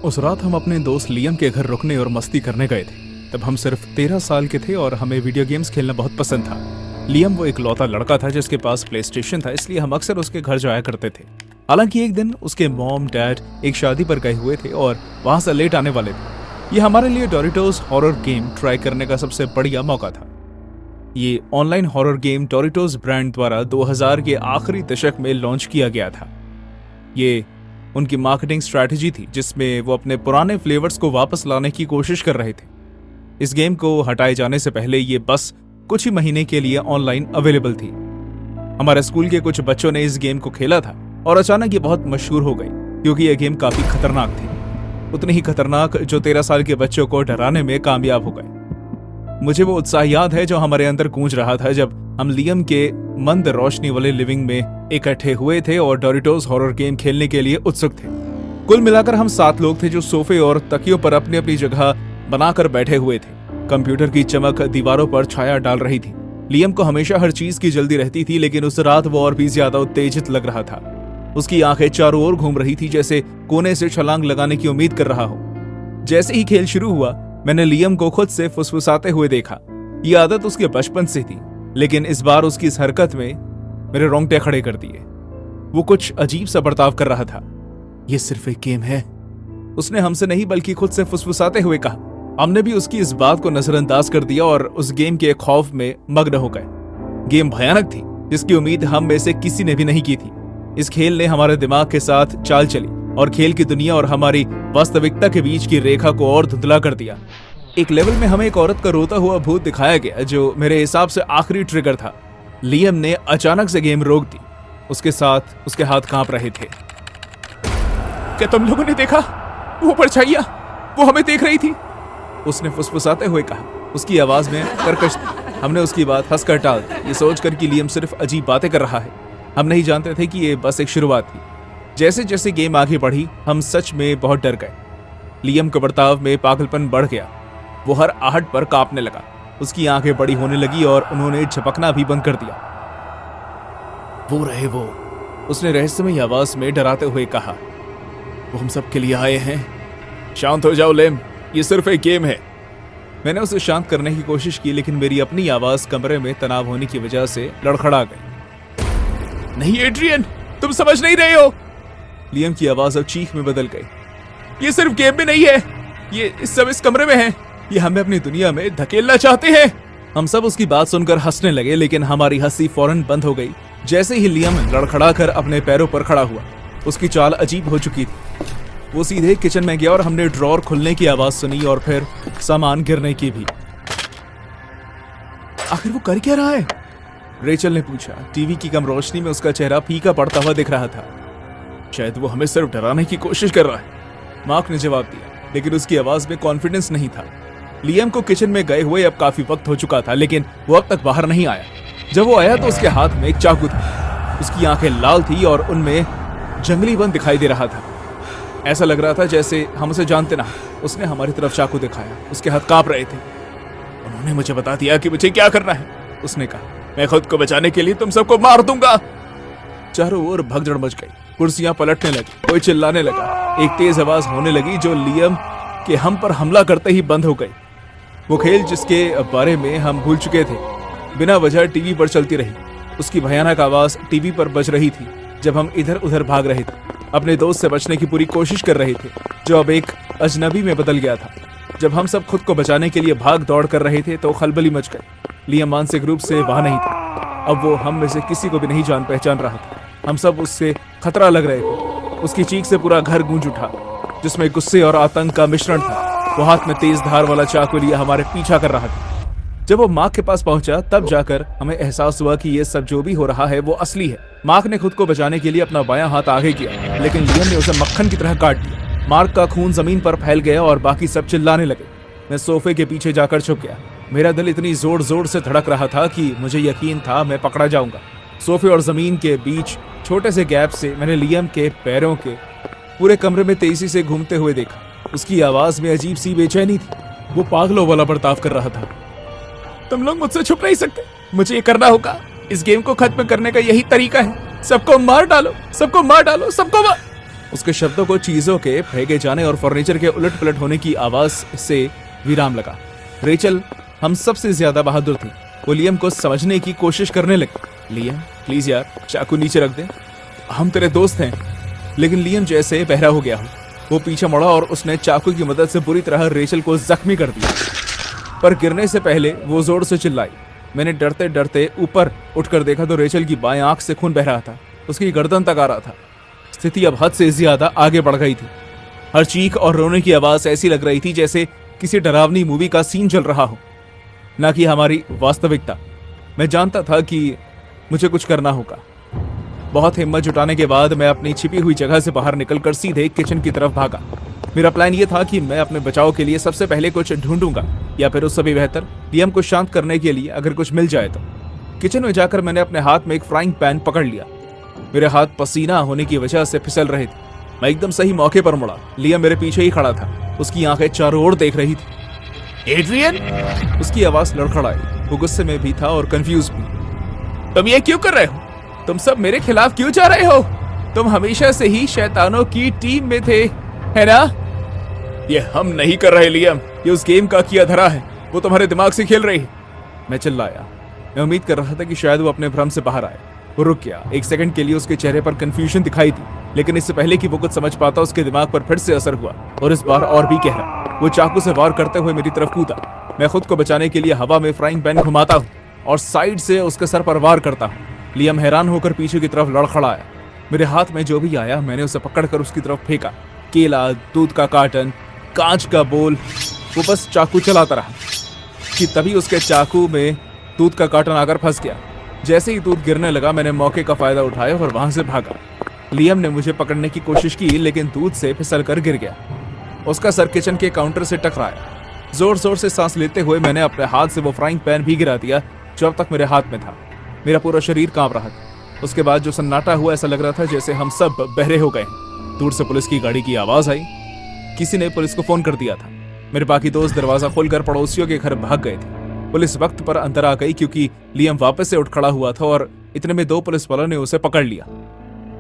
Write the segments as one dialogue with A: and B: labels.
A: उस रात हम अपने दोस्त लियम के घर रुकने और मस्ती करने गए थे। तब हम सिर्फ 13 साल के थे और हमें वीडियो गेम्स खेलना बहुत पसंद था। लियम वो इकलौता लड़का था जिसके पास प्ले स्टेशन था, इसलिए हम अक्सर उसके घर जाया करते थे। हालांकि एक दिन उसके मॉम डैड एक शादी पर गए हुए थे और वहां से लेट आने वाले थे। ये हमारे लिए डोरिटोस हॉरर गेम ट्राई करने का सबसे बढ़िया मौका था। ये online horror game Doritos brand द्वारा 2000 के आखिरी दशक में लॉन्च किया गया था। ये उनकी मार्केटिंग स्ट्रैटेजी थी जिसमें वो अपने पुराने फ्लेवर्स को वापस लाने की कोशिश कर रहे थे। इस गेम को हटाए जाने से पहले ये बस कुछ ही महीने के लिए ऑनलाइन अवेलेबल थी। हमारे स्कूल के कुछ बच्चों ने इस गेम को खेला था और अचानक ये बहुत मशहूर हो गई क्योंकि यह गेम काफी खतरनाक थी, उतनी ही खतरनाक जो 13 साल के बच्चों को डराने में कामयाब हो गए। मुझे वो उत्साह याद है जो हमारे अंदर गूंज रहा था जब हम लियम के मंद रोशनी वाले लिविंग में इकट्ठे हुए थे और डोरिटोस हॉरर गेम खेलने के लिए उत्सुक थे। कुल मिलाकर हम 7 लोग थे जो सोफे और तकियों पर अपनी अपनी जगह बनाकर बैठे हुए थे। कंप्यूटर की चमक दीवारों पर छाया डाल रही थी। लियम को हमेशा हर चीज की जल्दी रहती थी, लेकिन उस रात वो और भी ज्यादा उत्तेजित लग रहा था। उसकी आंखें चारों ओर घूम रही थी जैसे कोने से छलांग लगाने की उम्मीद कर रहा हो। जैसे ही खेल शुरू हुआ मैंने लियम को खुद से फुसफुसाते हुए देखा। ये आदत उसके बचपन से थी, लेकिन इस बार उसकी इस हरकत में मेरे रोंगटे खड़े कर दिए। वो कुछ अजीब सा बर्ताव कर रहा था। ये सिर्फ एक गेम है, उसने हमसे नहीं बल्कि खुद से फुसफुसाते हुए कहा। हमने भी उसकी इस बात को नजरअंदाज कर दिया और उस गेम के खौफ में मग्न हो गए। गेम भयानक थी जिसकी उम्मीद हम में से किसी ने भी नहीं की थी। इस खेल ने हमारे दिमाग के साथ चाल चली और खेल की दुनिया और हमारी वास्तविकता के बीच की रेखा को और धुंधला कर दिया। एक लेवल में हमें एक औरत का रोता हुआ भूत दिखाया गया जो मेरे हिसाब से आखिरी ट्रिगर था। लियम ने अचानक से गेम रोक दी। उसके साथ उसके हाथ कांप रहे थे। क्या तुम लोगों ने देखा? वो परछाइयां, वो हमें देख रही थी, उसने फुसफुसाते हुए कहा। उसकी आवाज में कर्कश थी। हमने उसकी बात हंसकर टाल दी, ये सोचकर कि लियम सिर्फ अजीब बातें कर रहा है। हम नहीं जानते थे कि ये बस एक शुरुआत थी। जैसे जैसे गेम आगे बढ़ी हम सच में बहुत डर गए। लियम के बर्ताव में पागलपन बढ़ गया। वो हर आहट पर कांपने लगा। उसकी आंखें बड़ी होने लगी और उन्होंने झपकना भी बंद कर दिया। वो रहे वो, उसने रहस्यमयी आवाज में डराते हुए कहा। वो हम सब के लिए आए हैं। शांत हो जाओ लेम, ये सिर्फ एक गेम है। मैंने उसे शांत करने की कोशिश की, लेकिन मेरी अपनी आवाज कमरे में तनाव होने की वजह से लड़खड़ा गई। नहीं एड्रियन, तुम समझ नहीं रहे हो। लियम की आवाज अब चीख में बदल गई। ये सिर्फ गेम में नहीं है, ये सब इस कमरे में है। ये हमें अपनी दुनिया में धकेलना चाहते हैं। हम सब उसकी बात सुनकर हंसने लगे, लेकिन हमारी हंसी फौरन बंद हो गई जैसे ही लियम लड़खड़ाकर अपने पैरों पर खड़ा हुआ। उसकी चाल अजीब हो चुकी थी। वो सीधे किचन में गया और हमने ड्रॉर खुलने की आवाज सुनी और फिर सामान गिरने की भी। आखिर वो कर क्या रहा है? रेचल ने पूछा। टीवी की कम रोशनी में उसका चेहरा फीका पड़ता हुआ दिख रहा था। शायद वो हमें सिर्फ डराने की कोशिश कर रहा है, मार्क ने जवाब दिया, लेकिन उसकी आवाज में कॉन्फिडेंस नहीं था। लियम को किचन में गए हुए अब काफी वक्त हो चुका था, लेकिन वो अब तक बाहर नहीं आया। जब वो आया तो उसके हाथ में एक चाकू था। उसकी आंखें लाल थी और उनमें जंगली वन दिखाई दे रहा था। ऐसा लग रहा था जैसे हम उसे जानते ना। उसने हमारी तरफ चाकू दिखाया। उसके हाथ कांप रहे थे। उन्होंने मुझे बता दिया कि मुझे क्या करना है, उसने कहा। मैं खुद को बचाने के लिए तुम सबको मार दूंगा। चारों ओर भगदड़ मच गई। कुर्सियां पलटने लगी, कोई चिल्लाने लगा। एक तेज आवाज होने लगी जो लियम के हम पर हमला करते ही बंद हो गई। वो खेल जिसके बारे में हम भूल चुके थे बिना वजह टीवी पर चलती रही। उसकी भयानक आवाज टीवी पर बज रही थी जब हम इधर उधर भाग रहे थे, अपने दोस्त से बचने की पूरी कोशिश कर रहे थे जो अब एक अजनबी में बदल गया था। जब हम सब खुद को बचाने के लिए भाग दौड़ कर रहे थे तो खलबली मच गई। लियम मानसिक रूप से वहां नहीं था। अब वो हम में से किसी को भी नहीं जान पहचान रहा था। हम सब उससे खतरा लग रहे थे। उसकी चीख से पूरा घर गूंज उठा जिसमें गुस्से और आतंक का मिश्रण था। वो हाथ में तेज धार वाला चाकू लिए हमारे पीछा कर रहा था। जब वो मार्क के पास पहुंचा तब जाकर हमें एहसास हुआ कि ये सब जो भी हो रहा है वो असली है। मार्क ने खुद को बचाने के लिए अपना बायां हाथ आगे किया, लेकिन लियम ने उसे मक्खन की तरह काट दिया। मार्क का खून जमीन पर फैल गया और बाकी सब चिल्लाने लगे। मैं सोफे के पीछे जाकर छुप गया। मेरा दिल इतनी जोर जोर से धड़क रहा था कि मुझे यकीन था मैं पकड़ा जाऊंगा। सोफे और जमीन के बीच छोटे से गैप से मैंने लियम के पैरों के पूरे कमरे में तेजी से घूमते हुए देखा। उसकी आवाज में अजीब सी बेचैनी थी। वो पागलों वाला बर्ताव कर रहा था। तुम लोग मुझसे छुप नहीं सकते, मुझे ये करना होगा। इस गेम को खत्म करने का यही तरीका है। सबको मार डालो, सबको मार डालो, सबको मार। उसके शब्दों को चीजों के फेंके जाने और फर्नीचर के उलट पलट होने की आवाज से विराम लगा। रेचल हम सबसे ज्यादा बहादुर थी। वो लियम को समझने की कोशिश करने लगी। लियम प्लीज यार, चाकू नीचे रख दे, हम तेरे दोस्त हैं। लेकिन लियम जैसे बहरा हो गया हो, वो पीछे मुड़ा और उसने चाकू की मदद से बुरी तरह रेचल को जख्मी कर दिया। पर गिरने से पहले वो जोर से चिल्लाई। मैंने डरते डरते ऊपर उठकर देखा तो रेचल की बाएं आंख से खून बह रहा था, उसकी गर्दन तक आ रहा था। स्थिति अब हद से ज्यादा आगे बढ़ गई थी। हर चीख और रोने की आवाज ऐसी लग रही थी जैसे किसी डरावनी मूवी का सीन चल रहा हो, ना कि हमारी वास्तविकता। मैं जानता था कि मुझे कुछ करना होगा। बहुत हिम्मत जुटाने के बाद मैं अपनी छिपी हुई जगह से बाहर निकलकर सीधे किचन की तरफ भागा। मेरा प्लान ये था कि मैं अपने बचाव के लिए सबसे पहले कुछ ढूंढूंगा, या फिर उससे भी बेहतर लियम को शांत करने के लिए अगर कुछ मिल जाए तो। किचन में जाकर मैंने अपने हाथ में एक फ्राइंग पैन पकड़ लिया। मेरे हाथ पसीना होने की वजह से फिसल रहे थे। मैं एकदम सही मौके पर मुड़ा। लियम मेरे पीछे ही खड़ा था, उसकी आंखें चारों ओर देख रही थी। एड्रियन, उसकी आवाज लड़खड़ाई। वो गुस्से में भी था और कंफ्यूज भी। तुम ये क्यों कर रहे हो? तुम सब मेरे खिलाफ क्यों जा रहे हो? तुम हमेशा से ही शैतानों की टीम में थे, है ना? ये हम नहीं कर रहे लियम, ये उस गेम का किया धरा है, वो तुम्हारे दिमाग से खेल रही है। मैं चिल्लाया। मैं उम्मीद कर रहा था कि शायद वो अपने भ्रम से बाहर आए। वो रुक गया। एक सेकंड के लिए उसके चेहरे पर कंफ्यूजन दिखाई थी, लेकिन इससे पहले कि वो कुछ समझ पाता उसके दिमाग पर फिर से असर हुआ, और इस बार और भी गहरा। वो चाकू से वार करते हुए मेरी तरफ कूदा। मैं खुद को बचाने के लिए हवा में फ्राइंग पैन घुमाता हूँ और साइड से उसके सर पर वार करता हूँ। लियम हैरान होकर पीछे की तरफ लड़खड़ाया। मेरे हाथ में जो भी आया मैंने उसे पकड़कर उसकी तरफ फेंका। केला, दूध का कार्टन, कांच का बोल। वो बस चाकू चलाता रहा कि तभी उसके चाकू में दूध का कार्टन आकर फंस गया। जैसे ही दूध गिरने लगा मैंने मौके का फायदा उठाया और वहां से भागा। लियम ने मुझे पकड़ने की कोशिश की, लेकिन दूध से फिसल कर गिर गया। उसका सर किचन के काउंटर से टकराया। जोर जोर से सांस लेते हुए मैंने अपने हाथ से वो फ्राइंग पैन भी गिरा दिया जो अब तक मेरे हाथ में था। मेरा पूरा शरीर कांप रहा था। उसके बाद जो सन्नाटा हुआ, ऐसा लग रहा था जैसे हम सब बहरे हो गए। दूर से पुलिस की गाड़ी की आवाज आई। किसी ने पुलिस को फोन कर दिया था। मेरे बाकी दोस्त दरवाजा खोलकर पड़ोसियों के घर भाग गए थे। पुलिस वक्त पर अंदर आ गई क्योंकि लियम वापस से उठ खड़ा हुआ था और इतने में 2 पुलिस वालों ने उसे पकड़ लिया।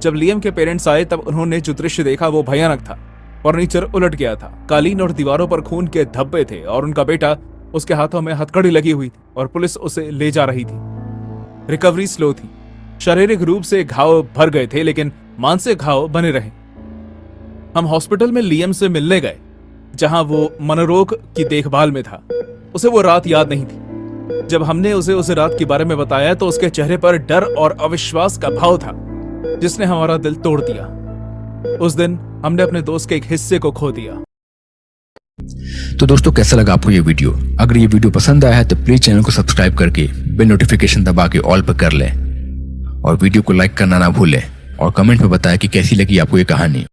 A: जब लियम के पेरेंट्स आए तब उन्होंने जो दृश्य देखा वो भयानक था। फर्नीचर उलट गया था, कालीन और दीवारों पर खून के धब्बे थे और उनका बेटा, उसके हाथों में हथकड़ी लगी हुई थी और पुलिस उसे ले जा रही थी। रिकवरी स्लो थी। शारीरिक रूप से घाव भर गए थे लेकिन मानसिक घाव बने रहे। हम हॉस्पिटल में लियम से मिलने गए जहां वो मनोरोग की देखभाल में था। उसे वो रात याद नहीं थी। जब हमने उसे उस रात के बारे में बताया तो उसके चेहरे पर डर और अविश्वास का भाव था जिसने हमारा दिल तोड़ दिया। उस दिन हमने अपने दोस्त के एक हिस्से को खो दिया।
B: तो दोस्तों, कैसा लगा आपको ये वीडियो? अगर ये वीडियो पसंद आया है तो प्लीज चैनल को सब्सक्राइब करके बेल नोटिफिकेशन दबा के ऑल पर कर लें और वीडियो को लाइक करना ना भूलें और कमेंट में बताएं कि कैसी लगी आपको ये कहानी।